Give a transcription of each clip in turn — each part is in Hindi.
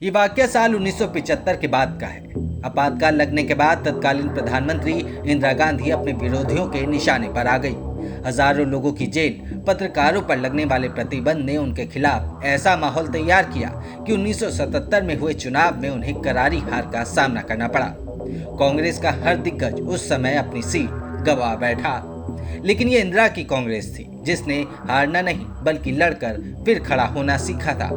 ये वाकया साल 1975 के बाद का है। आपातकाल लगने के बाद तत्कालीन प्रधानमंत्री इंदिरा गांधी अपने विरोधियों के निशाने पर आ गई। हजारों लोगों की जेल, पत्रकारों पर लगने वाले प्रतिबंध ने उनके खिलाफ ऐसा माहौल तैयार किया कि 1977 में हुए चुनाव में उन्हें करारी हार का सामना करना पड़ा। कांग्रेस का हर दिग्गज उस समय अपनी सीट गंवा बैठा, लेकिन ये इंदिरा की कांग्रेस थी जिसने हारना नहीं बल्कि लड़कर फिर खड़ा होना सीखा था।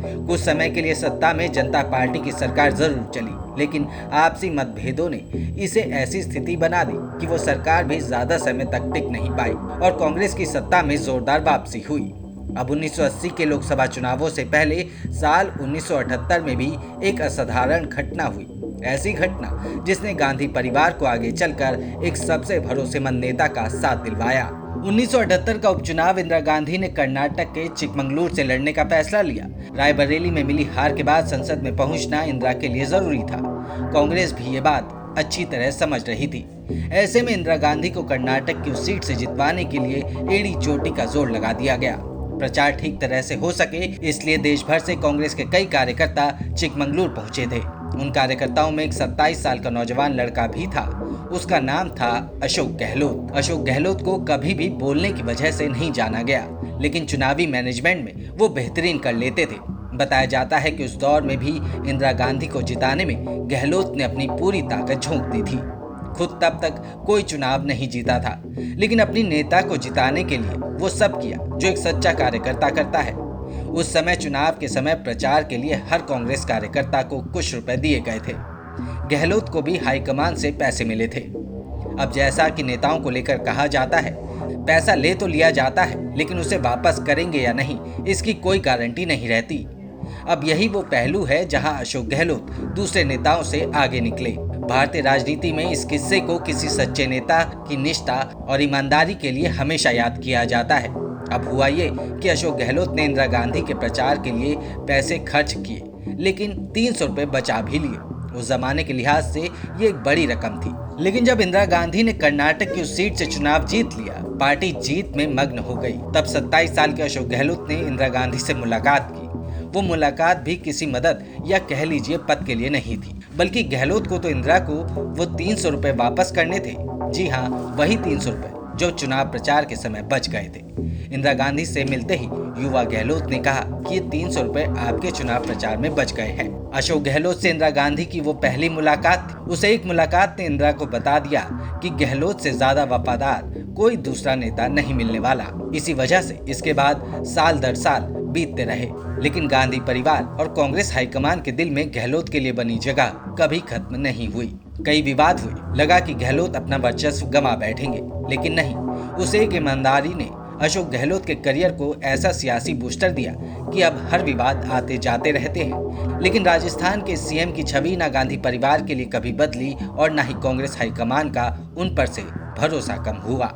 कुछ समय के लिए सत्ता में जनता पार्टी की सरकार जरूर चली, लेकिन आपसी मतभेदों ने इसे ऐसी स्थिति बना दी कि वो सरकार भी ज्यादा समय तक टिक नहीं पाई और कांग्रेस की सत्ता में जोरदार वापसी हुई। अब 1980 के लोकसभा चुनावों से पहले साल 1978 में भी एक असाधारण घटना हुई। ऐसी घटना जिसने गांधी परिवार को आगे चलकर एक सबसे भरोसेमंद नेता का साथ दिलवाया। 1978 का उपचुनाव इंदिरा गांधी ने कर्नाटक के चिकमंगलुरु से लड़ने का फैसला लिया। रायबरेली में मिली हार के बाद संसद में पहुंचना इंदिरा के लिए जरूरी था। कांग्रेस भी ये बात अच्छी तरह समझ रही थी। ऐसे में इंदिरा गांधी को कर्नाटक की उस सीट से जितवाने के लिए एड़ी चोटी का जोर लगा दिया गया। प्रचार ठीक तरह से हो सके इसलिए देश भर से कांग्रेस के कई कार्यकर्ता चिकमंगलुरु पहुंचे थे। उन कार्यकर्ताओं में एक 27 साल का नौजवान लड़का भी था। उसका नाम था अशोक गहलोत। अशोक गहलोत को कभी भी बोलने की वजह से नहीं जाना गया, लेकिन चुनावी मैनेजमेंट में वो बेहतरीन कर लेते थे। बताया जाता है कि उस दौर में भी इंदिरा गांधी को जिताने में गहलोत ने अपनी पूरी ताकत झोंक दी थी। खुद तब तक कोई चुनाव नहीं जीता था, लेकिन अपनी नेता को जिताने के लिए वो सब किया जो एक सच्चा कार्यकर्ता करता है। उस समय चुनाव के समय प्रचार के लिए हर कांग्रेस कार्यकर्ता को कुछ रुपए दिए गए थे। गहलोत को भी हाईकमान से पैसे मिले थे। अब जैसा कि नेताओं को लेकर कहा जाता है, पैसा ले तो लिया जाता है, लेकिन उसे वापस करेंगे या नहीं इसकी कोई गारंटी नहीं रहती। अब यही वो पहलू है जहां अशोक गहलोत दूसरे नेताओं से आगे निकले। भारतीय राजनीति में इस किस्से को किसी सच्चे नेता की निष्ठा और ईमानदारी के लिए हमेशा याद किया जाता है। अब हुआ ये कि अशोक गहलोत ने इंदिरा गांधी के प्रचार के लिए पैसे खर्च किए, लेकिन 300 रुपए बचा भी लिए। उस जमाने के लिहाज से ये एक बड़ी रकम थी। लेकिन जब इंदिरा गांधी ने कर्नाटक की उस सीट से चुनाव जीत लिया, पार्टी जीत में मग्न हो गई। तब 27 साल के अशोक गहलोत ने इंदिरा गांधी से मुलाकात की। वो मुलाकात भी किसी मदद या कह लीजिए पद के लिए नहीं थी, बल्कि गहलोत को तो इंदिरा को वो 300 रुपए वापस करने थे। जी हाँ, वही 300 रुपए जो चुनाव प्रचार के समय बच गए थे। इंदिरा गांधी से मिलते ही युवा गहलोत ने कहा कि ये 300 रुपए आपके चुनाव प्रचार में बच गए हैं। अशोक गहलोत से इंदिरा गांधी की वो पहली मुलाकात थी। उस एक मुलाकात ने इंदिरा को बता दिया कि गहलोत से ज्यादा वफादार कोई दूसरा नेता नहीं मिलने वाला। इसी वजह से इसके बाद साल दर साल बीतते रहे, लेकिन गांधी परिवार और कांग्रेस हाईकमान के दिल में गहलोत के लिए बनी जगह कभी खत्म नहीं हुई। कई विवाद हुए, लगा कि गहलोत अपना वर्चस्व गंवा बैठेंगे, लेकिन नहीं। उस एक ईमानदारी ने अशोक गहलोत के करियर को ऐसा सियासी बूस्टर दिया कि अब हर विवाद आते जाते रहते हैं। लेकिन राजस्थान के सीएम की छवि ना गांधी परिवार के लिए कभी बदली और ना ही कांग्रेस हाईकमान का उन पर से भरोसा कम हुआ।